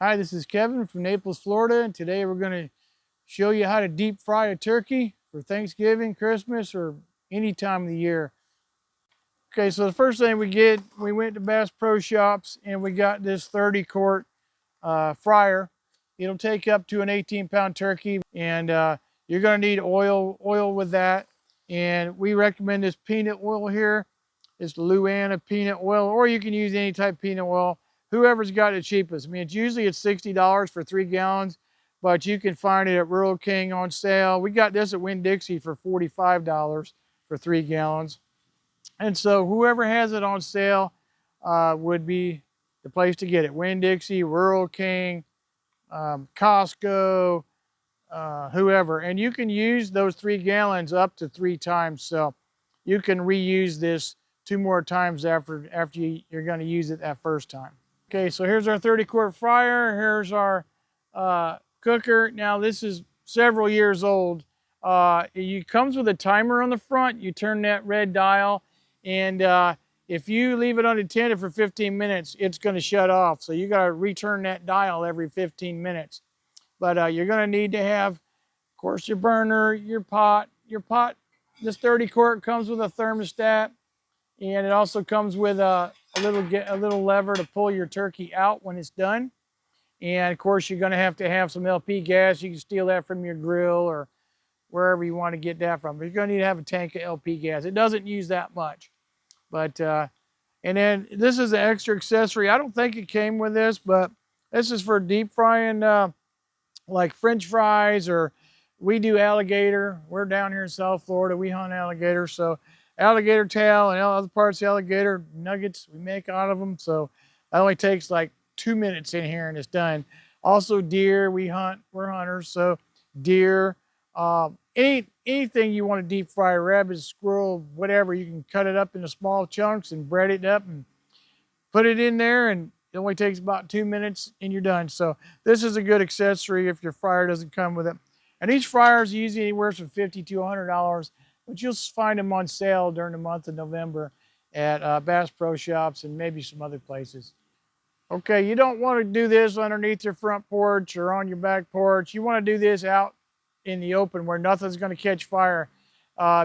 Hi, this is Kevin from Naples, Florida, and today we're going to show you how to deep fry a turkey for Thanksgiving, Christmas, or any time of the year. Okay, so the first thing we went to Bass Pro Shops and we got this 30-quart fryer. It'll take up to an 18-pound turkey, and you're going to need oil with that. And we recommend this peanut oil here. It's Luana peanut oil, or you can use any type of peanut oil. Whoever's got it cheapest. I mean, it's $60 for 3 gallons, but you can find it at Rural King on sale. We got this at Winn-Dixie for $45 for 3 gallons. And so whoever has it on sale would be the place to get it. Winn-Dixie, Rural King, Costco, whoever. And you can use those 3 gallons up to 3 times. So you can reuse this 2 more times after you're going to use it that first time. Okay, so here's our 30-quart fryer. Here's our cooker. Now this is several years old. It comes with a timer on the front. You turn that red dial, and if you leave it unattended for 15 minutes, it's going to shut off. So you got to return that dial every 15 minutes. But you're going to need to have, of course, your burner, your pot. This 30-quart comes with a thermostat, and it also comes with a little lever to pull your turkey out when it's done. And of course, you're going to have some LP gas. You can steal that from your grill or wherever you want to get that from. But you're going to need to have a tank of LP gas. It doesn't use that much. But and then this is an extra accessory. I don't think it came with this, but this is for deep frying like French fries, or we do alligator. We're down here in South Florida. We hunt alligator. So alligator tail and other parts of alligator nuggets we make out of them. So that only takes like 2 minutes in here and it's done. Also deer, we're hunters. So deer, anything you want to deep fry, rabbit, squirrel, whatever, you can cut it up into small chunks and bread it up and put it in there, and it only takes about 2 minutes and you're done. So this is a good accessory if your fryer doesn't come with it. And each fryer is usually anywhere from $50 to $100, but you'll find them on sale during the month of November at Bass Pro Shops and maybe some other places. Okay, you don't want to do this underneath your front porch or on your back porch. You want to do this out in the open where nothing's going to catch fire.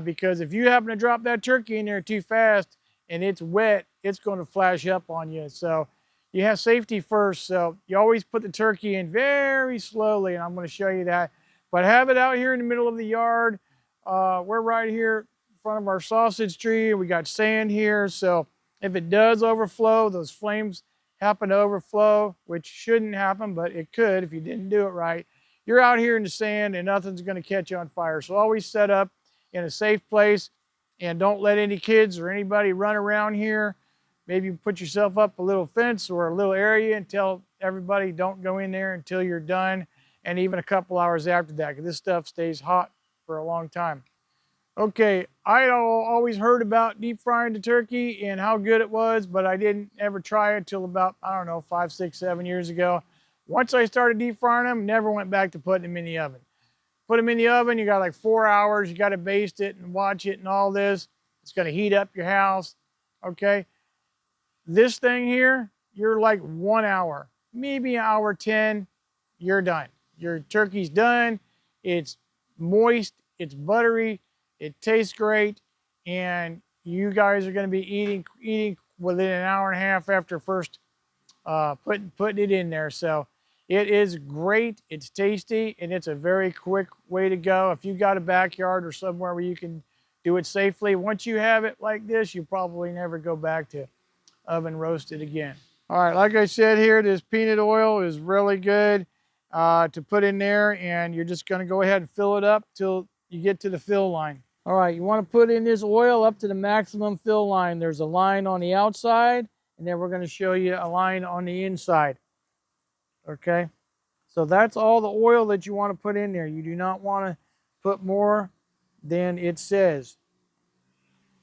Because if you happen to drop that turkey in there too fast and it's wet, it's going to flash up on you. So you have safety first. So you always put the turkey in very slowly, and I'm going to show you that. But have it out here in the middle of the yard. We're right here in front of our sausage tree. We got sand here. So if it does overflow, those flames happen to overflow, which shouldn't happen, but it could if you didn't do it right. You're out here in the sand and nothing's going to catch on fire. So always set up in a safe place and don't let any kids or anybody run around here. Maybe put yourself up a little fence or a little area and tell everybody don't go in there until you're done, and even a couple hours after that, because this stuff stays hot for a long time. Okay, I always heard about deep frying the turkey and how good it was, but I didn't ever try it till about, I don't know, 5, 6, 7 years ago. Once I started deep frying them, never went back to putting them in the oven. Put them in the oven, you got like 4 hours, you got to baste it and watch it and all this. It's going to heat up your house, okay? This thing here, you're like 1 hour, maybe an hour 10, you're done. Your turkey's done. It's moist, it's buttery, it tastes great, and you guys are going to be eating within an hour and a half after first putting it in there. So it is great, it's tasty, and it's a very quick way to go. If you've got a backyard or somewhere where you can do it safely, once you have it like this, you probably never go back to oven roasted again. All right, like I said here, this peanut oil is really good to put in there, and you're just gonna go ahead and fill it up till you get to the fill line. All right, you wanna put in this oil up to the maximum fill line. There's a line on the outside, and then we're gonna show you a line on the inside, okay? So that's all the oil that you wanna put in there. You do not wanna put more than it says.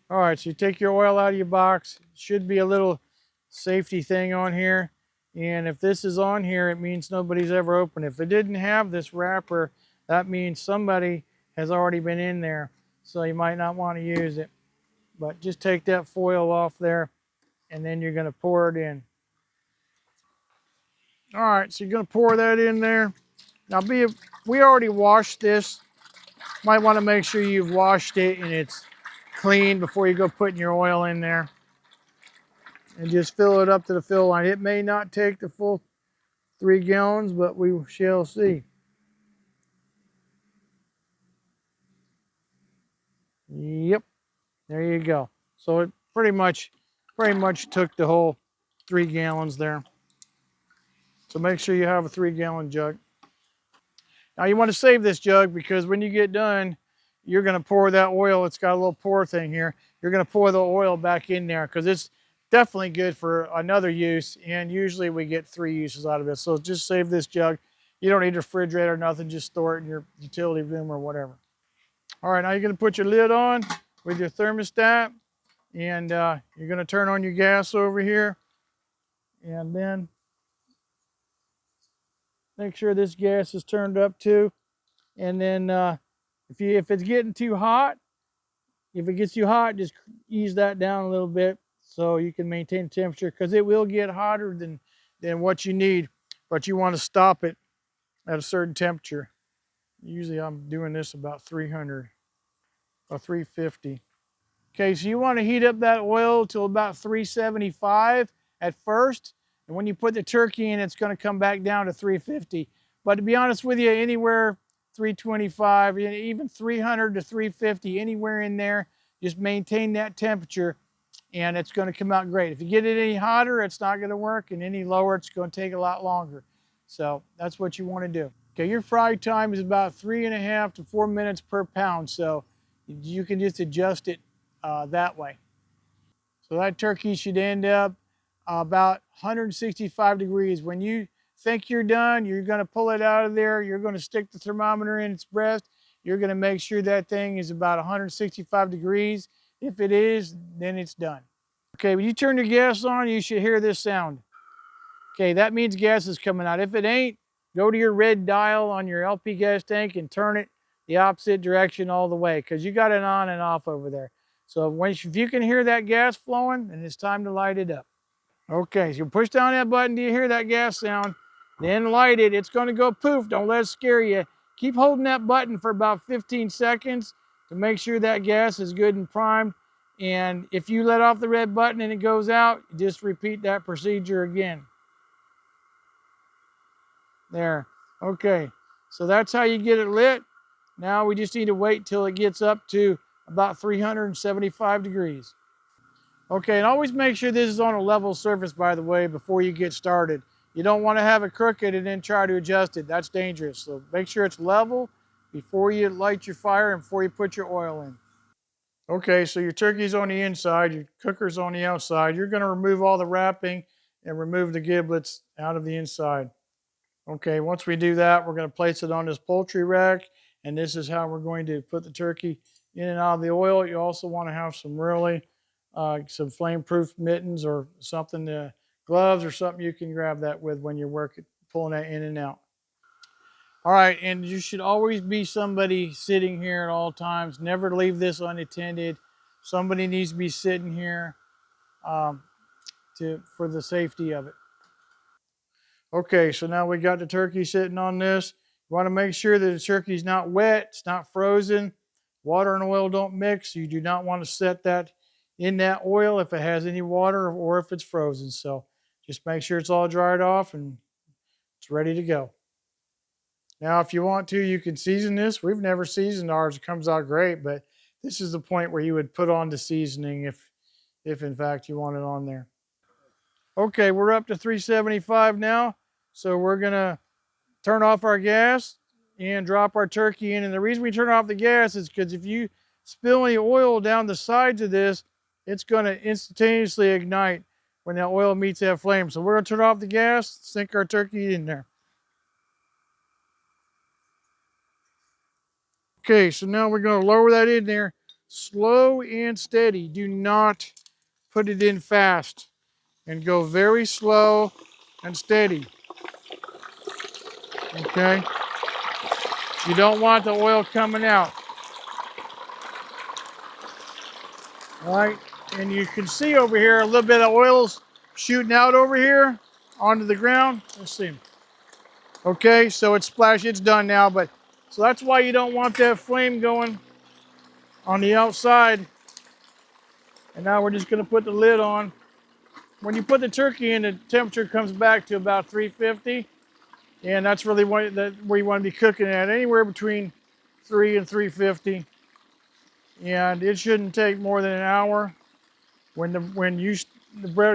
All right, so you take your oil out of your box. Should be a little safety thing on here. And if this is on here, it means nobody's ever opened it. If it didn't have this wrapper, that means somebody has already been in there. So you might not want to use it. But just take that foil off there, and then you're going to pour it in. All right, so you're gonna pour that in there. Now we already washed this. Might wanna make sure you've washed it and it's clean before you go putting your oil in there. And just fill it up to the fill line. It may not take the full 3 gallons, but we shall see. Yep, there you go. So it pretty much took the whole 3 gallons there. So make sure you have a 3 gallon jug. Now you want to save this jug because when you get done, you're going to pour that oil. It's got a little pour thing here. You're going to pour the oil back in there because it's definitely good for another use. And usually we get 3 uses out of it. So just save this jug. You don't need a refrigerator or nothing. Just store it in your utility room or whatever. All right, now you're going to put your lid on with your thermostat. And you're going to turn on your gas over here. And then make sure this gas is turned up too. And then if it's getting too hot, if it gets too hot, just ease that down a little bit so you can maintain temperature because it will get hotter than what you need, but you want to stop it at a certain temperature. Usually I'm doing this about 300 or 350. Okay, so you want to heat up that oil till about 375 at first. And when you put the turkey in, it's going to come back down to 350. But to be honest with you, anywhere 325, even 300 to 350, anywhere in there, just maintain that temperature and it's going to come out great. If you get it any hotter, it's not going to work, and any lower, it's going to take a lot longer. So that's what you want to do. Okay, your fry time is about 3.5 to 4 minutes per pound, so you can just adjust it that way. So that turkey should end up about 165 degrees. When you think you're done, you're going to pull it out of there. You're going to stick the thermometer in its breast. You're going to make sure that thing is about 165 degrees. If it is, then it's done. Okay, when you turn your gas on, you should hear this sound. Okay, that means gas is coming out. If it ain't, go to your red dial on your LP gas tank and turn it the opposite direction all the way because you got it on and off over there. So if you can hear that gas flowing, then it's time to light it up. Okay, so you push down that button. Do you hear that gas sound? Then light it. It's going to go poof. Don't let it scare you. Keep holding that button for about 15 seconds to make sure that gas is good and primed. And if you let off the red button and it goes out, just repeat that procedure again. There. Okay, so that's how you get it lit. Now we just need to wait till it gets up to about 375 degrees. Okay, and always make sure this is on a level surface, by the way, before you get started. You don't want to have it crooked and then try to adjust it. That's dangerous. So make sure it's level before you light your fire and before you put your oil in. Okay, so your turkey's on the inside, your cooker's on the outside. You're going to remove all the wrapping and remove the giblets out of the inside. Okay, once we do that, we're going to place it on this poultry rack, and this is how we're going to put the turkey in and out of the oil. You also want to have some flame-proof mittens or something, gloves or something you can grab that with when you're pulling that in and out. All right, and you should always be somebody sitting here at all times. Never leave this unattended. Somebody needs to be sitting here um, for the safety of it. Okay, so now we got the turkey sitting on this. You want to make sure that the turkey's not wet, it's not frozen. Water and oil don't mix. You do not want to set that in that oil if it has any water or if it's frozen. So just make sure it's all dried off and it's ready to go. Now, if you want to, you can season this. We've never seasoned ours. It comes out great, but this is the point where you would put on the seasoning if in fact you want it on there. Okay, we're up to 375 now. So we're going to turn off our gas and drop our turkey in. And the reason we turn off the gas is because if you spill any oil down the sides of this, it's going to instantaneously ignite when that oil meets that flame. So we're going to turn off the gas, sink our turkey in there. Okay, so now we're going to lower that in there slow and steady. Do not put it in fast, and go very slow and steady. Okay? You don't want the oil coming out. All right, and you can see over here a little bit of oil's shooting out over here. onto the ground. Let's see. Okay, so it's splashed, it's done now, but so that's why you don't want that flame going on the outside. And now we're just gonna put the lid on. When you put the turkey in, the temperature comes back to about 350, and that's really where you want to be cooking at, anywhere between 3 and 350. And it shouldn't take more than an hour. When the bread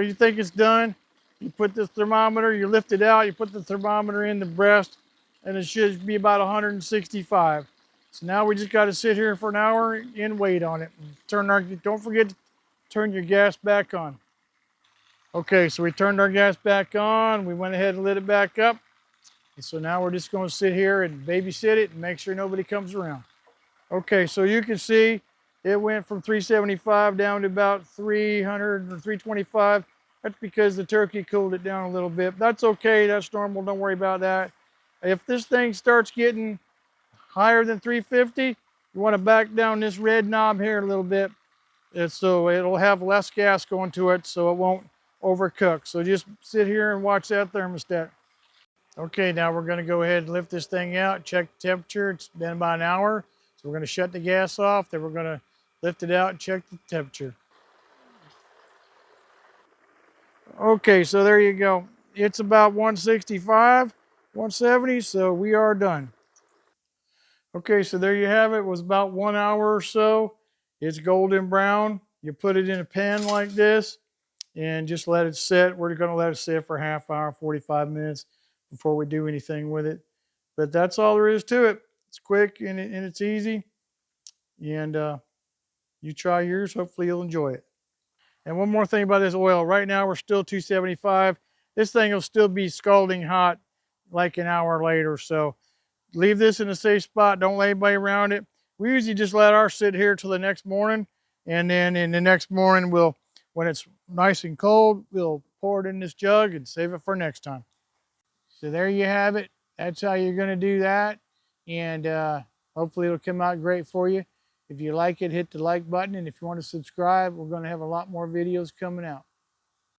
you think it's done, you put the thermometer, you lift it out, you put the thermometer in the breast, and it should be about 165. So now we just got to sit here for an hour and wait on it. Don't forget to turn your gas back on. Okay, so we turned our gas back on. We went ahead and lit it back up. And so now we're just going to sit here and babysit it and make sure nobody comes around. Okay, so you can see it went from 375 down to about 300 or 325. That's because the turkey cooled it down a little bit. That's okay, that's normal, don't worry about that. If this thing starts getting higher than 350, you want to back down this red knob here a little bit. So it'll have less gas going to it so it won't overcook. So just sit here and watch that thermostat. Okay, now we're going to go ahead and lift this thing out, check the temperature. It's been about an hour. So we're going to shut the gas off. Then we're going to lift it out and check the temperature. Okay, so there you go. It's about 165, 170, so we are done. Okay, so there you have it. It was about 1 hour or so. It's golden brown. You put it in a pan like this and just let it sit. We're going to let it sit for a half hour, 45 minutes before we do anything with it. But that's all there is to it. It's quick and it's easy. And you try yours. Hopefully you'll enjoy it. And one more thing about this oil. Right now we're still 275. This thing will still be scalding hot like an hour later. So leave this in a safe spot. Don't let anybody around it. We usually just let ours sit here till the next morning. And then in the next morning, when it's nice and cold, we'll pour it in this jug and save it for next time. So there you have it. That's how you're going to do that. And hopefully it'll come out great for you. If you like it, hit the like button. And if you want to subscribe, we're going to have a lot more videos coming out.